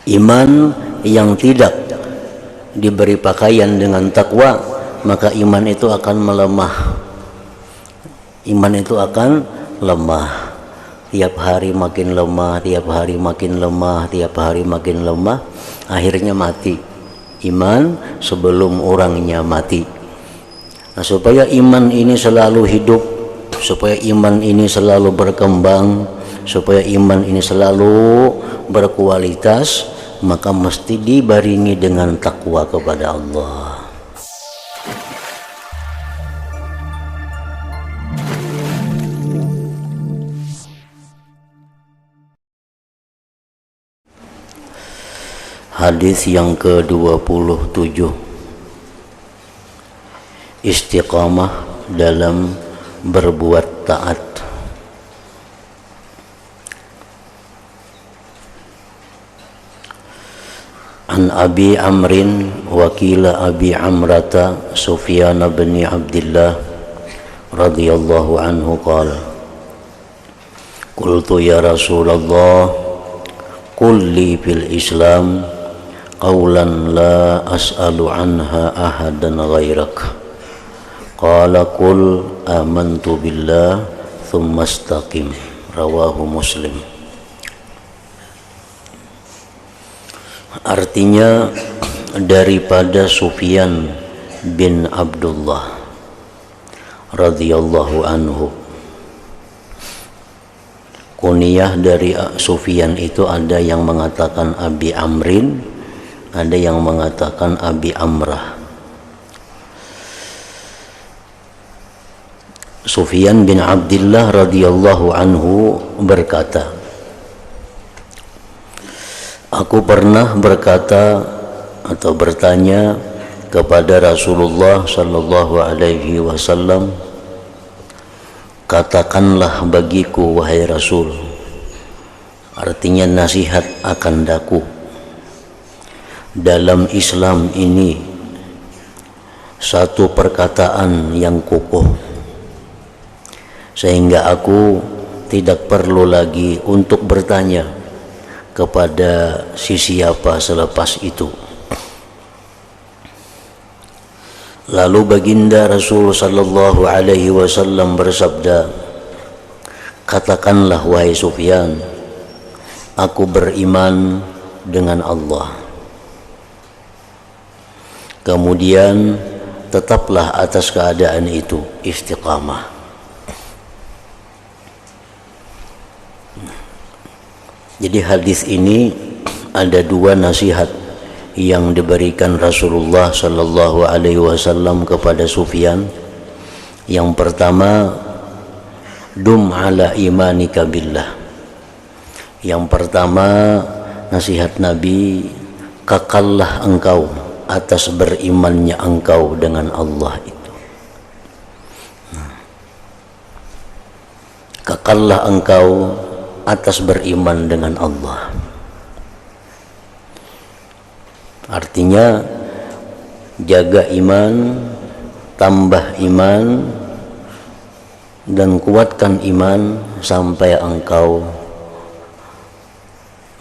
Iman yang tidak diberi pakaian dengan takwa, maka iman itu akan melemah. Iman itu akan lemah. Tiap hari makin lemah, tiap hari makin lemah, tiap hari makin lemah, akhirnya mati. Iman sebelum orangnya mati. Nah, supaya iman ini selalu hidup, supaya iman ini selalu berkembang, supaya iman ini selalu berkualitas, maka mesti dibaringi dengan takwa kepada Allah. Hadis yang ke-27, istiqamah dalam berbuat taat. An Abi Amrin wakila Abi Amrata Sufyan bin Abdullah radhiyallahu anhu qala qultu ya Rasulullah qul li fil Islam qawlan la as'alu anha ahadan ghairak qala qul amantu billah thumma istaqim rawahu Muslim. Artinya daripada Sufyan bin Abdullah radhiyallahu anhu. Kunyah dari Sufyan itu ada yang mengatakan Abi Amrin, ada yang mengatakan Abi Amrah. Sufyan bin Abdullah radhiyallahu anhu berkata, aku pernah berkata atau bertanya kepada Rasulullah sallallahu alaihi wasallam, katakanlah bagiku wahai Rasul, artinya nasihat akan daku, dalam Islam ini satu perkataan yang kokoh sehingga aku tidak perlu lagi untuk bertanya kepada siapa selepas itu. Lalu baginda Rasul sallallahu alaihi wasallam bersabda, katakanlah wahai Sufyan, aku beriman dengan Allah. Kemudian tetaplah atas keadaan itu, istiqamah. Jadi hadis ini ada dua nasihat yang diberikan Rasulullah sallallahu alaihi wasallam kepada Sufyan. Yang pertama, dum ala imanika billah. Yang pertama, nasihat Nabi, kekallah engkau atas berimannya engkau dengan Allah itu. Kekallah engkau atas beriman dengan Allah. Artinya jaga iman, tambah iman, dan kuatkan iman sampai engkau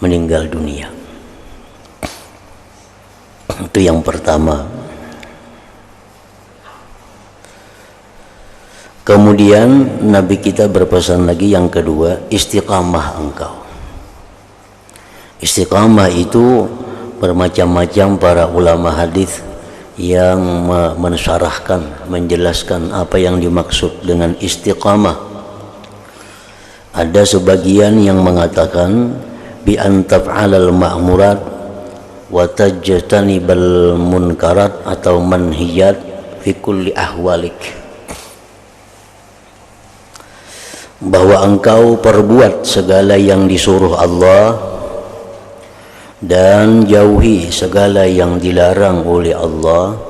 meninggal dunia. Itu yang pertama. Kemudian Nabi kita berpesan lagi yang kedua, istiqamah engkau. Istiqamah itu bermacam-macam para ulama hadis yang mensyarahkan, menjelaskan apa yang dimaksud dengan istiqamah. Ada sebagian yang mengatakan bi an taf'alal ma'murat wa tajtanibal munkarat atau manhiyat fi kulli ahwalik, bahwa engkau perbuat segala yang disuruh Allah dan jauhi segala yang dilarang oleh Allah,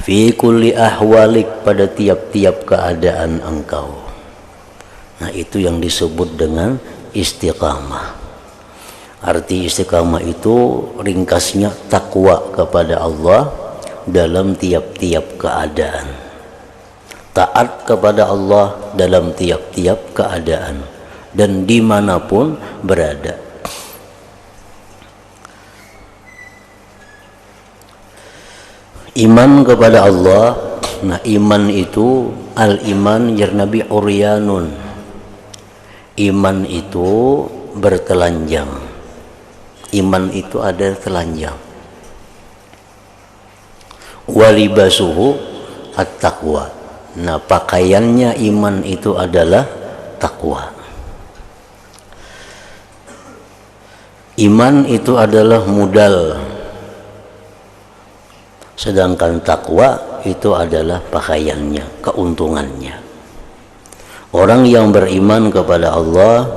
fi kulli ahwalik, pada tiap-tiap keadaan engkau. Nah, itu yang disebut dengan istiqamah. Arti istiqamah itu ringkasnya takwa kepada Allah dalam tiap-tiap keadaan, taat kepada Allah dalam tiap-tiap keadaan dan dimanapun berada. Iman kepada Allah. Nah, iman itu al-iman yarnabi uryanun. Iman itu bertelanjang. Iman itu ada telanjang. Walibasuhu at-taqwa. Nah, pakaiannya iman itu adalah takwa. Iman itu adalah modal, sedangkan takwa itu adalah pakaiannya, keuntungannya. Orang yang beriman kepada Allah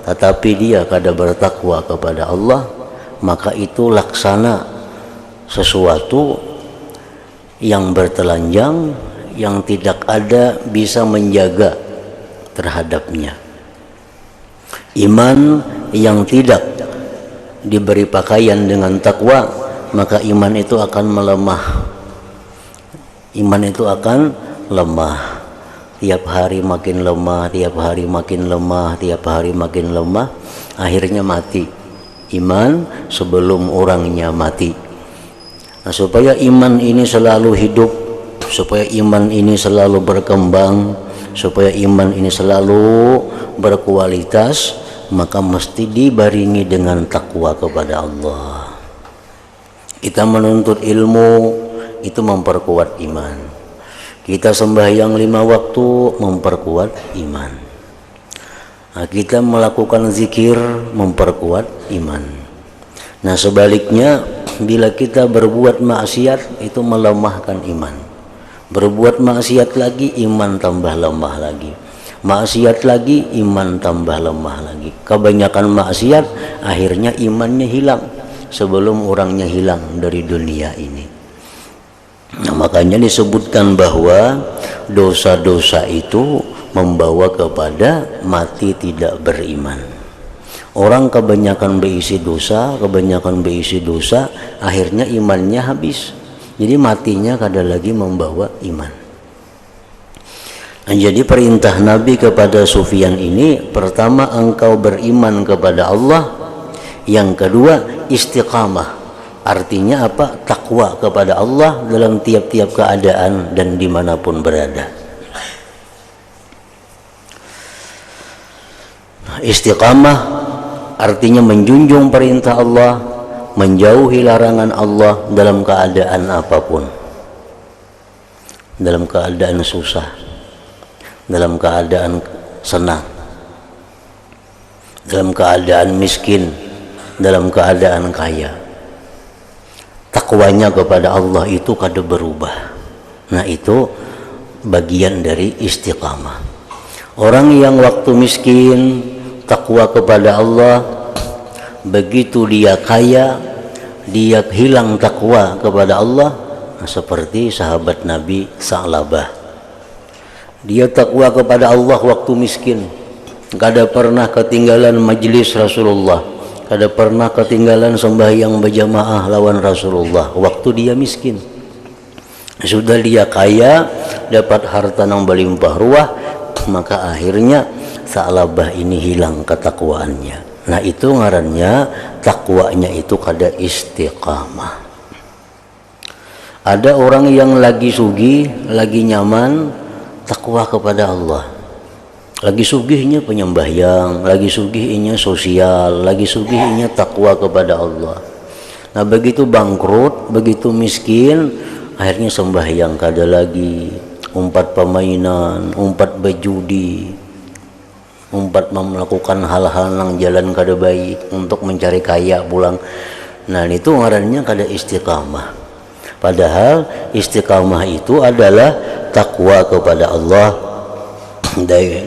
tetapi dia kada bertakwa kepada Allah, maka itu laksana sesuatu yang bertelanjang, yang tidak ada bisa menjaga terhadapnya. Iman yang tidak diberi pakaian dengan takwa, maka iman itu akan melemah. Iman itu akan lemah. Tiap hari makin lemah, tiap hari makin lemah, tiap hari makin lemah, akhirnya mati iman sebelum orangnya mati. Nah, supaya iman ini selalu hidup, supaya iman ini selalu berkembang, supaya iman ini selalu berkualitas, maka mesti dibaringi dengan takwa kepada Allah. Kita menuntut ilmu itu memperkuat iman. Kita sembahyang 5 waktu memperkuat iman. Nah, kita melakukan zikir memperkuat iman. Nah, sebaliknya bila kita berbuat maksiat itu melemahkan iman. Berbuat maksiat lagi iman tambah lemah lagi. Maksiat lagi iman tambah lemah lagi. Kebanyakan maksiat akhirnya imannya hilang sebelum orangnya hilang dari dunia ini. Nah, makanya disebutkan bahwa dosa-dosa itu membawa kepada mati tidak beriman. Orang kebanyakan berisi dosa, akhirnya imannya habis. Jadi matinya kada lagi membawa iman. Nah, jadi perintah Nabi kepada Sufyan ini, pertama engkau beriman kepada Allah, yang kedua istiqamah. Artinya apa? Takwa kepada Allah dalam tiap-tiap keadaan dan dimanapun berada. Istiqamah artinya menjunjung perintah Allah, menjauhi larangan Allah dalam keadaan apapun. Dalam keadaan susah, dalam keadaan senang, dalam keadaan miskin, dalam keadaan kaya. Takwanya kepada Allah itu kada berubah. Nah, itu bagian dari istiqamah. Orang yang waktu miskin takwa kepada Allah, begitu dia kaya dia hilang takwa kepada Allah. Nah, seperti sahabat Nabi Sa'labah, dia takwa kepada Allah waktu miskin, kada pernah ketinggalan majelis Rasulullah, kada pernah ketinggalan sembahyang berjamaah lawan Rasulullah waktu dia miskin. Sudah dia kaya, dapat harta yang berlimpah ruah, maka akhirnya Sa'labah ini hilang ketakwaannya. Nah, itu ngarannya takwanya itu kada istiqamah. Ada orang yang lagi sugih, lagi nyaman, takwa kepada Allah. Lagi sugihnya penyembahyang, lagi sugihnya sosial, lagi sugihnya takwa kepada Allah. Nah, begitu bangkrut, begitu miskin, akhirnya sembahyang kada lagi, umpat permainan, umpat berjudi, umpat melakukan hal-hal yang jalan kada baik untuk mencari kaya pulang. Nah, itu ngarannya kada istiqamah. Padahal istiqamah itu adalah takwa kepada Allah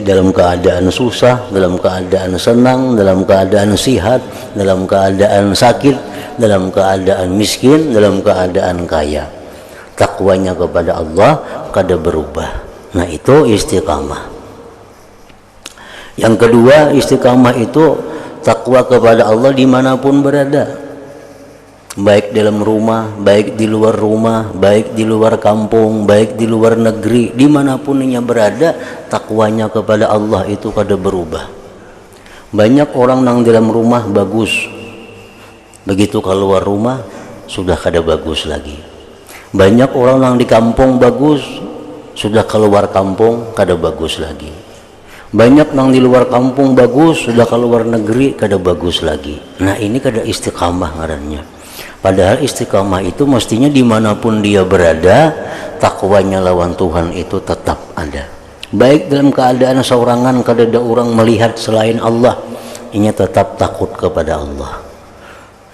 dalam keadaan susah, dalam keadaan senang, dalam keadaan sihat, dalam keadaan sakit, dalam keadaan miskin, dalam keadaan kaya. Takwanya kepada Allah kada berubah. Nah, itu istiqamah. Yang kedua, istiqamah itu takwa kepada Allah dimanapun berada, baik dalam rumah, baik di luar rumah, baik di luar kampung, baik di luar negeri, dimanapun ia berada, takwanya kepada Allah itu kada berubah. Banyak orang yang dalam rumah bagus, begitu keluar rumah sudah kada bagus lagi. Banyak orang yang di kampung bagus, sudah keluar kampung kada bagus lagi. Banyak yang di luar kampung bagus, sudah keluar negeri kada bagus lagi. Nah ini kada istiqamah ngarannya. Padahal istiqamah itu mestinya dimanapun dia berada, takwanya lawan Tuhan itu tetap ada. Baik dalam keadaan seorangan kada ada orang melihat selain Allah, ini tetap takut kepada Allah.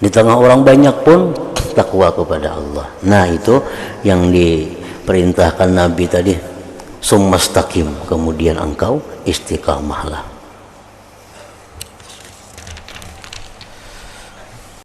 Di tengah orang banyak pun takwa kepada Allah. Nah itu yang diperintahkan Nabi tadi, summastaqim, kemudian engkau istiqamahlah.